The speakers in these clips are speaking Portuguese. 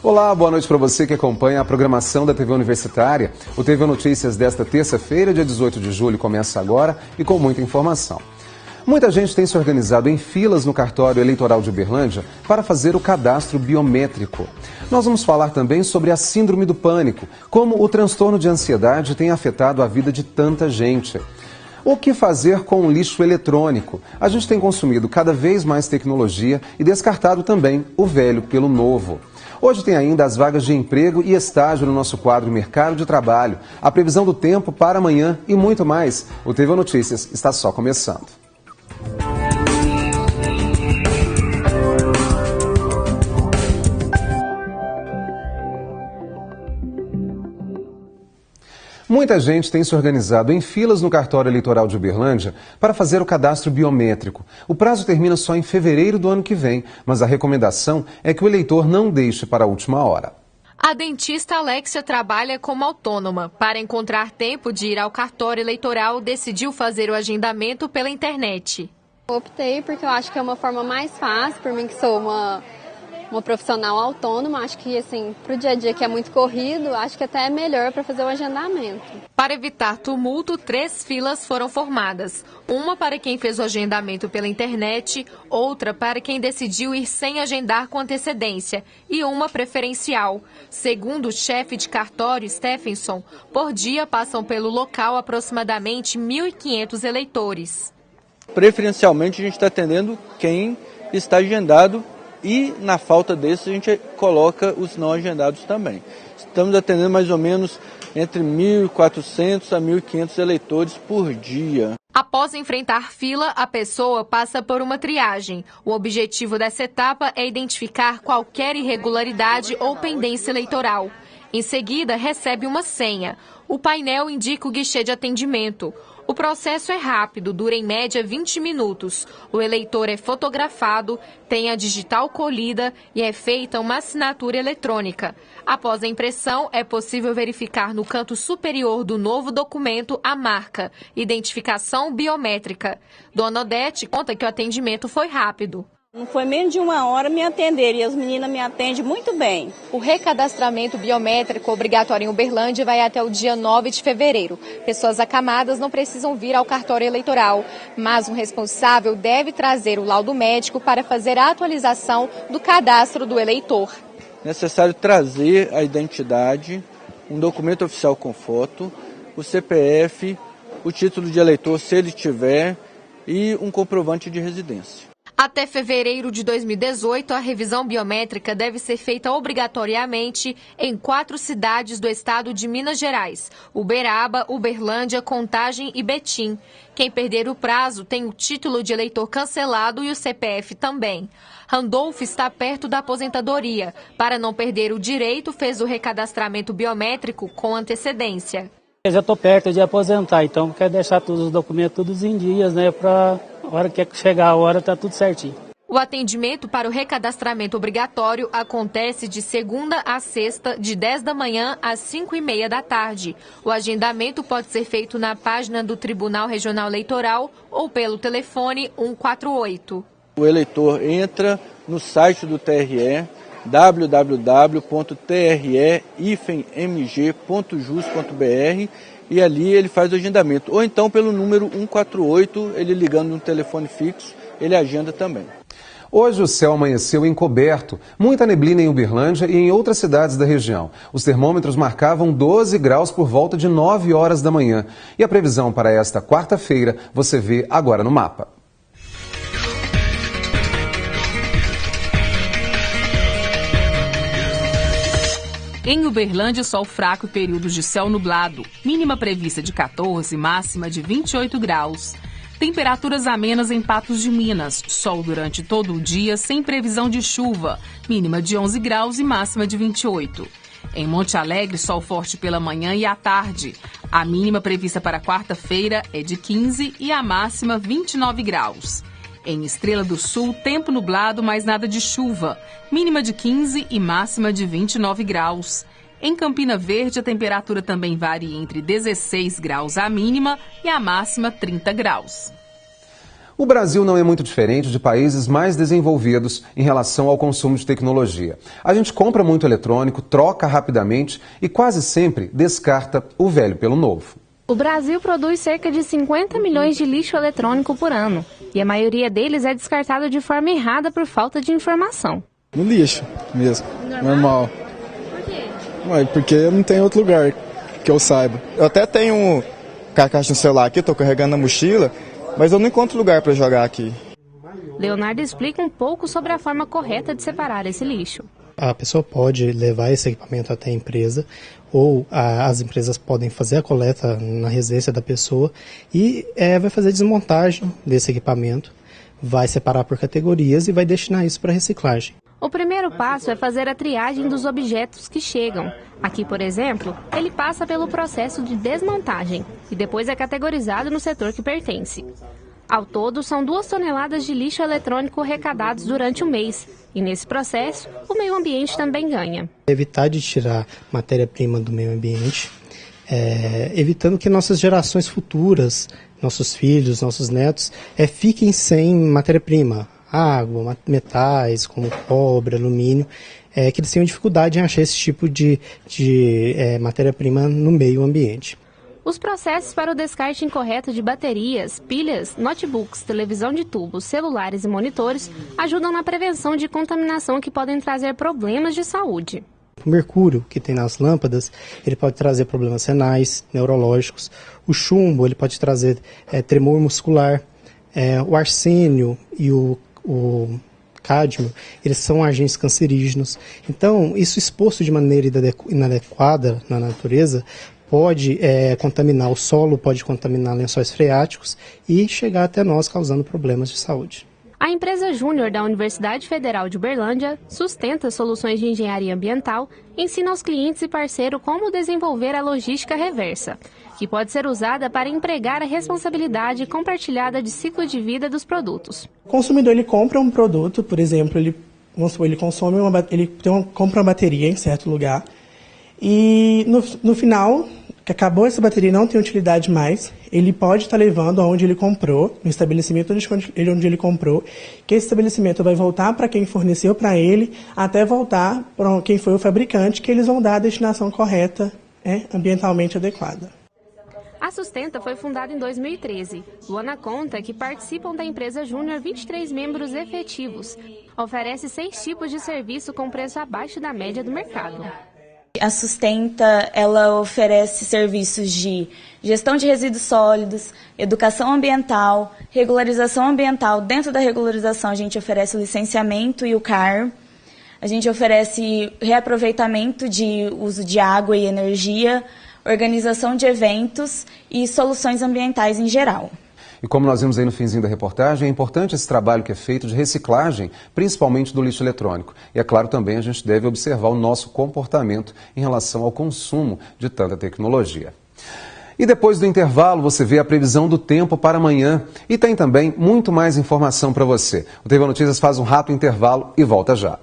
Olá, boa noite para você que acompanha a programação da TV Universitária. O TV Notícias desta terça-feira, dia 18 de julho, começa agora e com muita informação. Muita gente tem se organizado em filas no cartório eleitoral de Uberlândia para fazer o cadastro biométrico. Nós vamos falar também sobre a síndrome do pânico, como o transtorno de ansiedade tem afetado a vida de tanta gente. O que fazer com o lixo eletrônico? A gente tem consumido cada vez mais tecnologia e descartado também o velho pelo novo. Hoje tem ainda as vagas de emprego e estágio no nosso quadro Mercado de Trabalho, a previsão do tempo para amanhã e muito mais. O TV Notícias está só começando. Muita gente tem se organizado em filas no cartório eleitoral de Uberlândia para fazer o cadastro biométrico. O prazo termina só em fevereiro do ano que vem, mas a recomendação é que o eleitor não deixe para a última hora. A dentista Alexia trabalha como autônoma. Para encontrar tempo de ir ao cartório eleitoral, decidiu fazer o agendamento pela internet. Optei porque eu acho que é uma forma mais fácil, por mim que sou uma profissional autônoma, acho que assim, para o dia a dia que é muito corrido, acho que até é melhor para fazer o agendamento. Para evitar tumulto, 3 filas foram formadas. Uma para quem fez o agendamento pela internet, outra para quem decidiu ir sem agendar com antecedência e uma preferencial. Segundo o chefe de cartório, Stephenson, por dia passam pelo local aproximadamente 1.500 eleitores. Preferencialmente a gente está atendendo quem está agendado e na falta desses a gente coloca os não agendados também. Estamos atendendo mais ou menos entre 1.400 a 1.500 eleitores por dia. Após enfrentar fila, a pessoa passa por uma triagem. O objetivo dessa etapa é identificar qualquer irregularidade ou pendência eleitoral. Em seguida, recebe uma senha. O painel indica o guichê de atendimento. O processo é rápido, dura em média 20 minutos. O eleitor é fotografado, tem a digital colhida e é feita uma assinatura eletrônica. Após a impressão, é possível verificar no canto superior do novo documento a marca, identificação biométrica. Dona Odete conta que o atendimento foi rápido. Não foi menos de 1 hora me atender e as meninas me atendem muito bem. O recadastramento biométrico obrigatório em Uberlândia vai até o dia 9 de fevereiro. Pessoas acamadas não precisam vir ao cartório eleitoral, mas um responsável deve trazer o laudo médico para fazer a atualização do cadastro do eleitor. É necessário trazer a identidade, um documento oficial com foto, o CPF, o título de eleitor, se ele tiver, e um comprovante de residência. Até fevereiro de 2018, a revisão biométrica deve ser feita obrigatoriamente em 4 cidades do estado de Minas Gerais: Uberaba, Uberlândia, Contagem e Betim. Quem perder o prazo tem o título de eleitor cancelado e o CPF também. Randolfo está perto da aposentadoria. Para não perder o direito, fez o recadastramento biométrico com antecedência. Eu já estou perto de aposentar, então quero deixar todos os documentos todos em dias, né, para a hora que chegar a hora tá tudo certinho. O atendimento para o recadastramento obrigatório acontece de segunda a sexta, de 10 da manhã às 5h30 da tarde. O agendamento pode ser feito na página do Tribunal Regional Eleitoral ou pelo telefone 148. O eleitor entra no site do TRE, www.tre-mg.jus.br, e ali ele faz o agendamento. Ou então pelo número 148, ele ligando no telefone fixo, ele agenda também. Hoje o céu amanheceu encoberto, muita neblina em Uberlândia e em outras cidades da região. Os termômetros marcavam 12 graus por volta de 9 horas da manhã. E a previsão para esta quarta-feira você vê agora no mapa. Em Uberlândia, sol fraco e períodos de céu nublado. Mínima prevista de 14, máxima de 28 graus. Temperaturas amenas em Patos de Minas. Sol durante todo o dia, sem previsão de chuva. Mínima de 11 graus e máxima de 28. Em Monte Alegre, sol forte pela manhã e à tarde. A mínima prevista para quarta-feira é de 15 e a máxima 29 graus. Em Estrela do Sul, tempo nublado, mas nada de chuva. Mínima de 15 e máxima de 29 graus. Em Campina Verde, a temperatura também varia entre 16 graus a mínima e a máxima 30 graus. O Brasil não é muito diferente de países mais desenvolvidos em relação ao consumo de tecnologia. A gente compra muito eletrônico, troca rapidamente e quase sempre descarta o velho pelo novo. O Brasil produz cerca de 50 milhões de lixo eletrônico por ano e a maioria deles é descartado de forma errada por falta de informação. No lixo mesmo, normal. Por quê? Porque não tem outro lugar que eu saiba. Eu até tenho carcaça no celular aqui, estou carregando na mochila, mas eu não encontro lugar para jogar aqui. Leonardo explica um pouco sobre a forma correta de separar esse lixo. A pessoa pode levar esse equipamento até a empresa ou as empresas podem fazer a coleta na residência da pessoa e vai fazer a desmontagem desse equipamento, vai separar por categorias e vai destinar isso para reciclagem. O primeiro passo é fazer a triagem dos objetos que chegam. Aqui, por exemplo, ele passa pelo processo de desmontagem e depois é categorizado no setor que pertence. Ao todo, são 2 toneladas de lixo eletrônico arrecadados durante o mês. E nesse processo, o meio ambiente também ganha. Evitar de tirar matéria-prima do meio ambiente, evitando que nossas gerações futuras, nossos filhos, nossos netos, fiquem sem matéria-prima. Água, metais como cobre, alumínio, que eles tenham dificuldade em achar esse tipo de matéria-prima no meio ambiente. Os processos para o descarte incorreto de baterias, pilhas, notebooks, televisão de tubo, celulares e monitores ajudam na prevenção de contaminação que podem trazer problemas de saúde. O mercúrio que tem nas lâmpadas, ele pode trazer problemas renais, neurológicos. O chumbo, ele pode trazer tremor muscular. O arsênio e o cádmio, eles são agentes cancerígenos. Então, isso exposto de maneira inadequada na natureza pode contaminar o solo, pode contaminar lençóis freáticos e chegar até nós causando problemas de saúde. A empresa Júnior da Universidade Federal de Uberlândia sustenta soluções de engenharia ambiental, ensina aos clientes e parceiros como desenvolver a logística reversa, que pode ser usada para empregar a responsabilidade compartilhada de ciclo de vida dos produtos. O consumidor ele compra um produto, por exemplo, ele compra uma bateria em certo lugar e no final, que acabou essa bateria e não tem utilidade mais, ele pode estar levando aonde ele comprou, no estabelecimento onde ele comprou, que esse estabelecimento vai voltar para quem forneceu para ele, até voltar para quem foi o fabricante, que eles vão dar a destinação correta, ambientalmente adequada. A Sustenta foi fundada em 2013. Luana conta que participam da empresa Júnior 23 membros efetivos. Oferece 6 tipos de serviço com preço abaixo da média do mercado. A Sustenta, ela oferece serviços de gestão de resíduos sólidos, educação ambiental, regularização ambiental. Dentro da regularização, a gente oferece o licenciamento e o CAR. A gente oferece reaproveitamento de uso de água e energia, organização de eventos e soluções ambientais em geral. E como nós vimos aí no finzinho da reportagem, é importante esse trabalho que é feito de reciclagem, principalmente do lixo eletrônico. E é claro também a gente deve observar o nosso comportamento em relação ao consumo de tanta tecnologia. E depois do intervalo você vê a previsão do tempo para amanhã e tem também muito mais informação para você. O TV Notícias faz um rápido intervalo e volta já.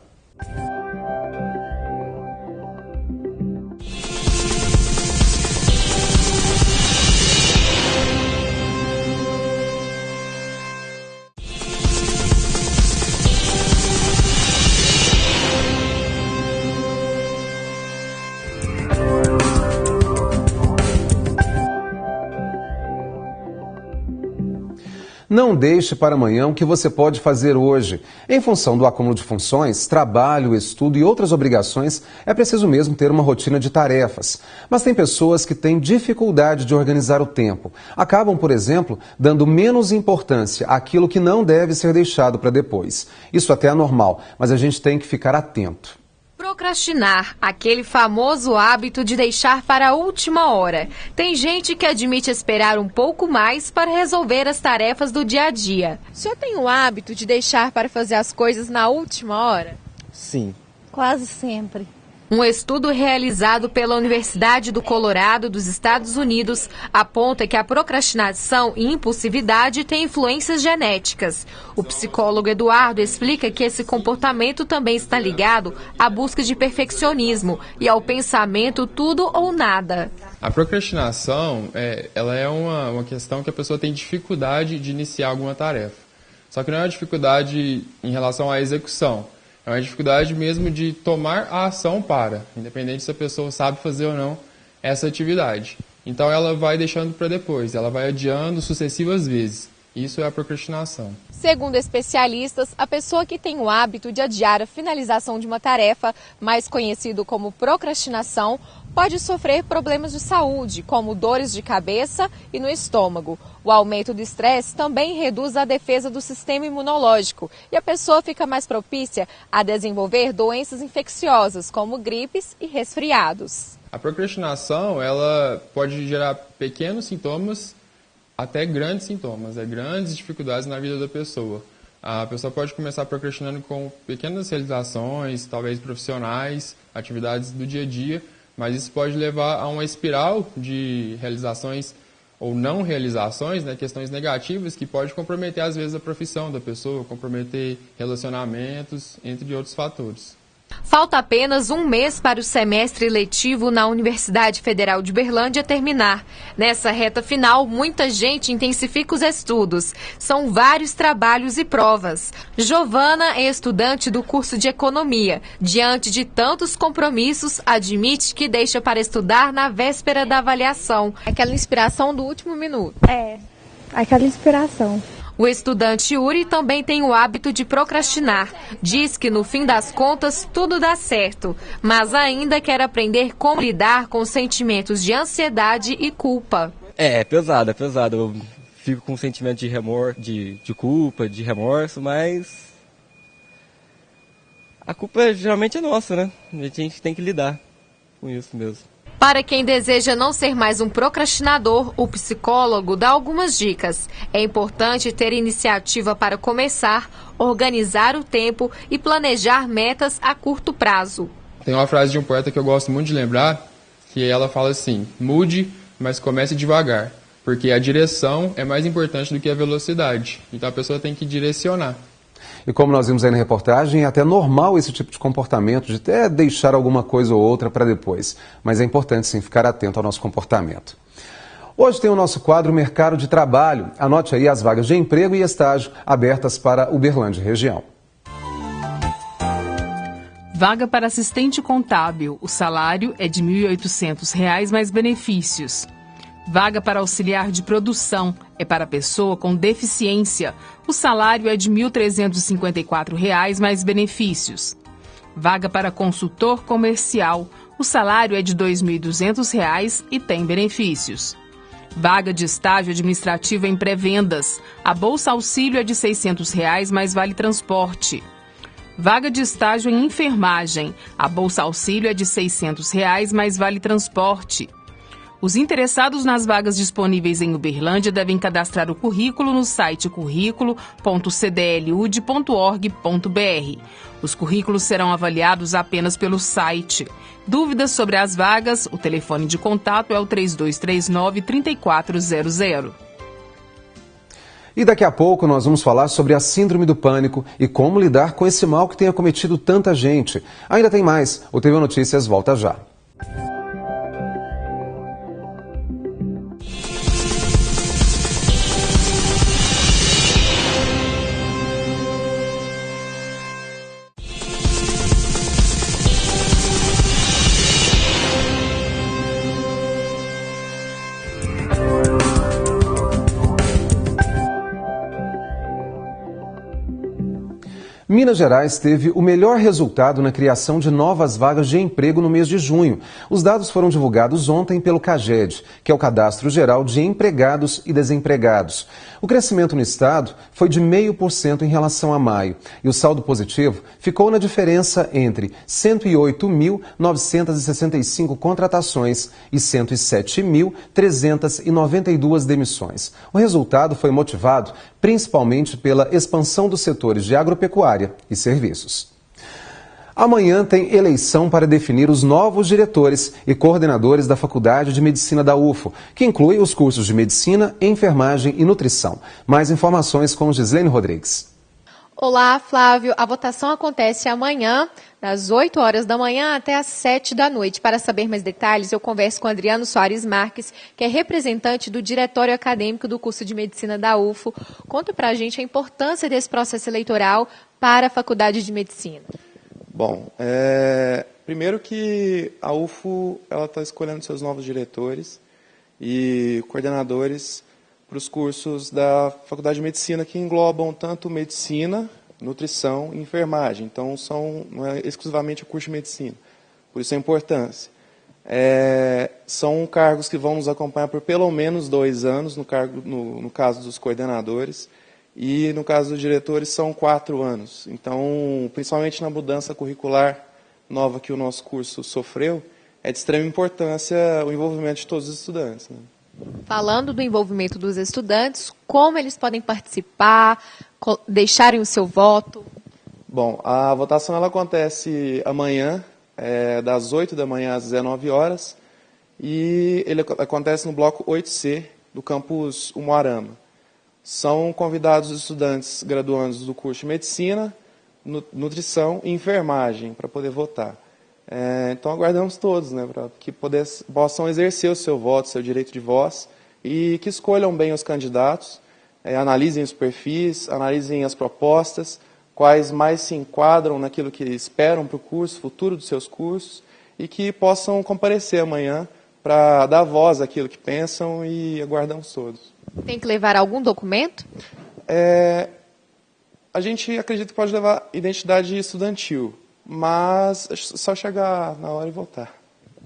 Não deixe para amanhã o que você pode fazer hoje. Em função do acúmulo de funções, trabalho, estudo e outras obrigações, é preciso mesmo ter uma rotina de tarefas. Mas tem pessoas que têm dificuldade de organizar o tempo. Acabam, por exemplo, dando menos importância àquilo que não deve ser deixado para depois. Isso até é normal, mas a gente tem que ficar atento. Procrastinar, aquele famoso hábito de deixar para a última hora. Tem gente que admite esperar um pouco mais para resolver as tarefas do dia a dia. O senhor tem o hábito de deixar para fazer as coisas na última hora? Sim. Quase sempre. Um estudo realizado pela Universidade do Colorado, dos Estados Unidos, aponta que a procrastinação e impulsividade têm influências genéticas. O psicólogo Eduardo explica que esse comportamento também está ligado à busca de perfeccionismo e ao pensamento tudo ou nada. A procrastinação ela é uma questão que a pessoa tem dificuldade de iniciar alguma tarefa. Só que não é uma dificuldade em relação à execução. É uma dificuldade mesmo de tomar a ação independente se a pessoa sabe fazer ou não essa atividade. Então ela vai deixando para depois, ela vai adiando sucessivas vezes. Isso é a procrastinação. Segundo especialistas, a pessoa que tem o hábito de adiar a finalização de uma tarefa, mais conhecido como procrastinação, pode sofrer problemas de saúde, como dores de cabeça e no estômago. O aumento do estresse também reduz a defesa do sistema imunológico e a pessoa fica mais propícia a desenvolver doenças infecciosas, como gripes e resfriados. A procrastinação, ela pode gerar pequenos sintomas até grandes sintomas, grandes dificuldades na vida da pessoa. A pessoa pode começar procrastinando com pequenas realizações, talvez profissionais, atividades do dia a dia, mas isso pode levar a uma espiral de realizações ou não realizações, questões negativas que pode comprometer às vezes a profissão da pessoa, comprometer relacionamentos, entre outros fatores. Falta apenas um mês para o semestre letivo na Universidade Federal de Uberlândia terminar. Nessa reta final, muita gente intensifica os estudos. São vários trabalhos e provas. Giovana é estudante do curso de Economia. Diante de tantos compromissos, admite que deixa para estudar na véspera da avaliação. Aquela inspiração do último minuto. Aquela inspiração. O estudante Yuri também tem o hábito de procrastinar. Diz que, no fim das contas, tudo dá certo, mas ainda quer aprender como lidar com sentimentos de ansiedade e culpa. É pesado. Eu fico com um sentimento de remorso, de culpa, de remorso, mas a culpa geralmente é nossa, né? A gente tem que lidar com isso mesmo. Para quem deseja não ser mais um procrastinador, o psicólogo dá algumas dicas. É importante ter iniciativa para começar, organizar o tempo e planejar metas a curto prazo. Tem uma frase de um poeta que eu gosto muito de lembrar, que ela fala assim: mude, mas comece devagar, porque a direção é mais importante do que a velocidade. Então a pessoa tem que direcionar. E como nós vimos aí na reportagem, é até normal esse tipo de comportamento, de até deixar alguma coisa ou outra para depois. Mas é importante sim ficar atento ao nosso comportamento. Hoje tem o nosso quadro Mercado de Trabalho. Anote aí as vagas de emprego e estágio abertas para Uberlândia e região. Vaga para assistente contábil. O salário é de R$ 1.800 mais benefícios. Vaga para auxiliar de produção é para pessoa com deficiência. O salário é de R$ 1.354 mais benefícios. Vaga para consultor comercial. O salário é de R$ 2.200 e tem benefícios. Vaga de estágio administrativo em pré-vendas. A bolsa auxílio é de R$ 600 mais vale transporte. Vaga de estágio em enfermagem. A bolsa auxílio é de R$ 600 mais vale transporte. Os interessados nas vagas disponíveis em Uberlândia devem cadastrar o currículo no site currículo.cdlud.org.br. Os currículos serão avaliados apenas pelo site. Dúvidas sobre as vagas, o telefone de contato é o 3239-3400. E daqui a pouco nós vamos falar sobre a síndrome do pânico e como lidar com esse mal que tem acometido tanta gente. Ainda tem mais. O TV Notícias volta já. Minas Gerais teve o melhor resultado na criação de novas vagas de emprego no mês de junho. Os dados foram divulgados ontem pelo CAGED, que é o Cadastro Geral de Empregados e Desempregados. O crescimento no estado foi de 0,5% em relação a maio. E o saldo positivo ficou na diferença entre 108.965 contratações e 107.392 demissões. O resultado foi motivado principalmente pela expansão dos setores de agropecuária e serviços. Amanhã tem eleição para definir os novos diretores e coordenadores da Faculdade de Medicina da UFO, que inclui os cursos de Medicina, Enfermagem e Nutrição. Mais informações com Gislene Rodrigues. Olá, Flávio. A votação acontece amanhã das 8 horas da manhã até as 7 da noite. Para saber mais detalhes, eu converso com Adriano Soares Marques, que é representante do Diretório Acadêmico do curso de Medicina da UFO. Conta pra gente a importância desse processo eleitoral para a Faculdade de Medicina. Bom, primeiro que a UFO está escolhendo seus novos diretores e coordenadores para os cursos da Faculdade de Medicina, que englobam tanto medicina, nutrição e enfermagem. Então, não é exclusivamente o curso de medicina. Por isso a importância. São cargos que vão nos acompanhar por pelo menos 2 anos, no caso dos coordenadores, e no caso dos diretores são 4 anos. Então, principalmente na mudança curricular nova que o nosso curso sofreu, é de extrema importância o envolvimento de todos os estudantes, né? Falando do envolvimento dos estudantes, como eles podem participar, deixarem o seu voto? Bom, a votação ela acontece amanhã, das 8 da manhã às 19 horas, e ele acontece no bloco 8C do campus Umuarama. São convidados os estudantes graduandos do curso de Medicina, Nutrição e Enfermagem para poder votar. Então aguardamos todos, né, para que possam exercer o seu voto, seu direito de voz, e que escolham bem os candidatos, analisem os perfis, analisem as propostas, quais mais se enquadram naquilo que esperam para o curso, futuro dos seus cursos, e que possam comparecer amanhã para dar voz àquilo que pensam, e aguardamos todos. Tem que levar algum documento? A gente acredita que pode levar identidade estudantil, mas é só chegar na hora e votar.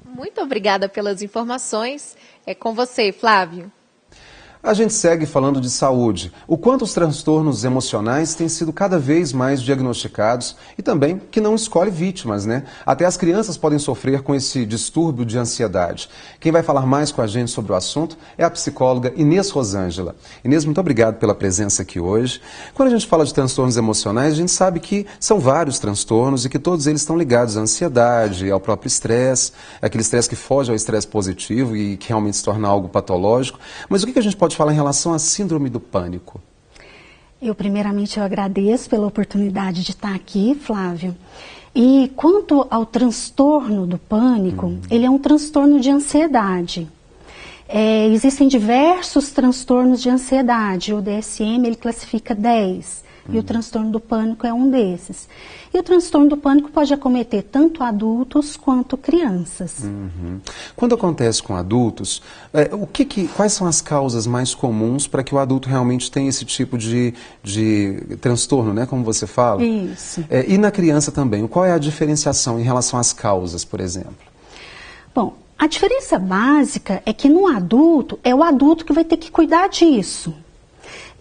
Muito obrigada pelas informações. É com você, Flávio. A gente segue falando de saúde. O quanto os transtornos emocionais têm sido cada vez mais diagnosticados e também que não escolhe vítimas, né? Até as crianças podem sofrer com esse distúrbio de ansiedade. Quem vai falar mais com a gente sobre o assunto é a psicóloga Inês Rosângela. Inês, muito obrigado pela presença aqui hoje. Quando a gente fala de transtornos emocionais, a gente sabe que são vários transtornos e que todos eles estão ligados à ansiedade, ao próprio estresse, aquele estresse que foge ao estresse positivo e que realmente se torna algo patológico. Mas o que a gente pode falar em relação à síndrome do pânico? Primeiramente, eu agradeço pela oportunidade de estar aqui, Flávio. E quanto ao transtorno do pânico, ele é um transtorno de ansiedade. Existem diversos transtornos de ansiedade. O DSM, ele classifica 10. E o transtorno do pânico é um desses. E o transtorno do pânico pode acometer tanto adultos quanto crianças. Quando acontece com adultos, quais são as causas mais comuns para que o adulto realmente tenha esse tipo de transtorno, né, como você fala? Isso. E na criança também, qual é a diferenciação em relação às causas, por exemplo? Bom, a diferença básica é que no adulto, é o adulto que vai ter que cuidar disso.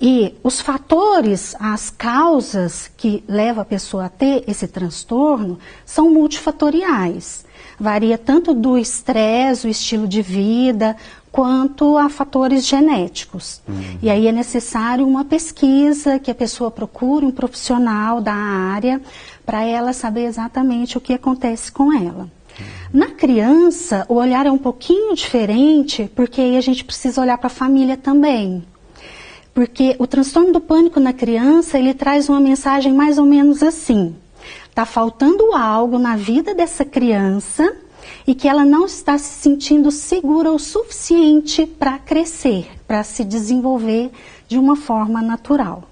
E os fatores, as causas que levam a pessoa a ter esse transtorno são multifatoriais. Varia tanto do estresse, o estilo de vida, quanto a fatores genéticos. E aí é necessário uma pesquisa, que a pessoa procure um profissional da área para ela saber exatamente o que acontece com ela. Na criança, o olhar é um pouquinho diferente, porque aí a gente precisa olhar para a família também. Porque o transtorno do pânico na criança, ele traz uma mensagem mais ou menos assim: está faltando algo na vida dessa criança e que ela não está se sentindo segura o suficiente para crescer, para se desenvolver de uma forma natural.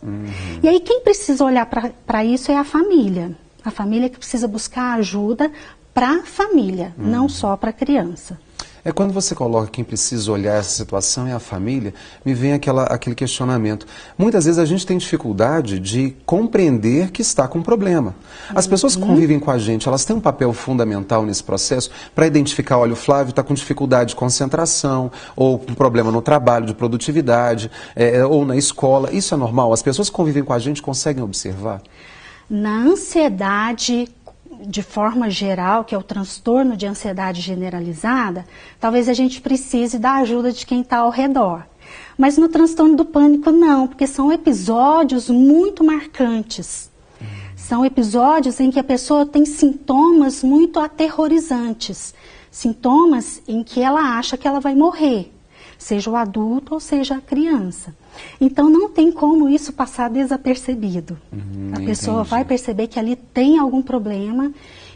E aí quem precisa olhar para isso é a família. A família que precisa buscar ajuda para a família, não só para a criança. Quando você coloca quem precisa olhar essa situação é a família, me vem aquele questionamento. Muitas vezes a gente tem dificuldade de compreender que está com um problema. As pessoas que convivem com a gente, elas têm um papel fundamental nesse processo para identificar, olha, o Flávio está com dificuldade de concentração, ou com problema no trabalho, de produtividade, ou na escola. Isso é normal? As pessoas que convivem com a gente conseguem observar? Na ansiedade, de forma geral, que é o transtorno de ansiedade generalizada, talvez a gente precise da ajuda de quem está ao redor. Mas no transtorno do pânico não, porque são episódios muito marcantes. São episódios em que a pessoa tem sintomas muito aterrorizantes, sintomas em que ela acha que ela vai morrer, seja o adulto ou seja a criança. Então não tem como isso passar desapercebido. A pessoa vai perceber que ali tem algum problema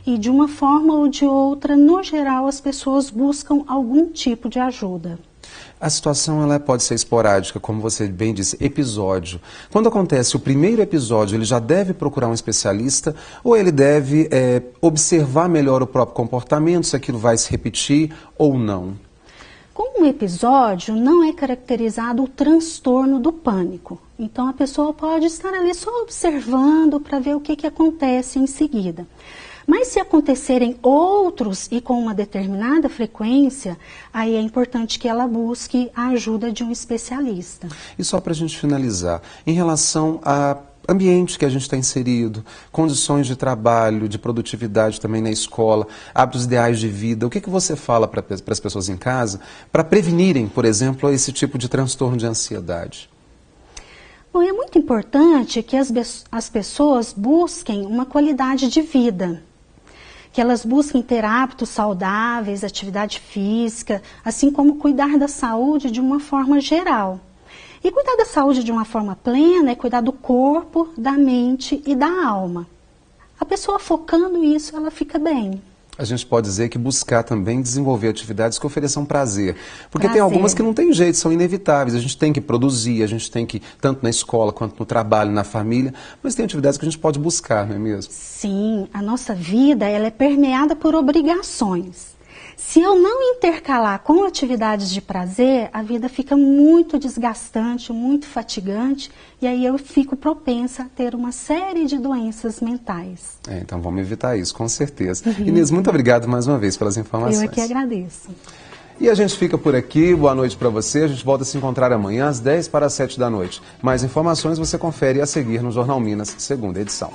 e de uma forma ou de outra, no geral, as pessoas buscam algum tipo de ajuda. A situação ela pode ser esporádica, como você bem disse, episódio. Quando acontece o primeiro episódio, ele já deve procurar um especialista ou ele deve observar melhor o próprio comportamento, se aquilo vai se repetir ou não? Com um episódio, não é caracterizado o transtorno do pânico. Então, a pessoa pode estar ali só observando para ver o que acontece em seguida. Mas se acontecerem outros e com uma determinada frequência, aí é importante que ela busque a ajuda de um especialista. E só para a gente finalizar, em relação a ambiente que a gente está inserido, condições de trabalho, de produtividade também na escola, hábitos ideais de vida, o que você fala para as pessoas em casa para prevenirem, por exemplo, esse tipo de transtorno de ansiedade? Bom, é muito importante que as pessoas busquem uma qualidade de vida, que elas busquem ter hábitos saudáveis, atividade física, assim como cuidar da saúde de uma forma geral. E cuidar da saúde de uma forma plena é cuidar do corpo, da mente e da alma. A pessoa focando isso, ela fica bem. A gente pode dizer que buscar também desenvolver atividades que ofereçam prazer. Porque tem algumas que não tem jeito, são inevitáveis. A gente tem que produzir, a gente tem que, tanto na escola quanto no trabalho, na família, mas tem atividades que a gente pode buscar, não é mesmo? Sim, a nossa vida ela é permeada por obrigações. Se eu não intercalar com atividades de prazer, a vida fica muito desgastante, muito fatigante, e aí eu fico propensa a ter uma série de doenças mentais. Então vamos evitar isso, com certeza. Inês, muito obrigado mais uma vez pelas informações. Eu é que agradeço. E a gente fica por aqui, boa noite para você, a gente volta a se encontrar amanhã às 10 para as 7 da noite. Mais informações você confere a seguir no Jornal Minas, segunda edição.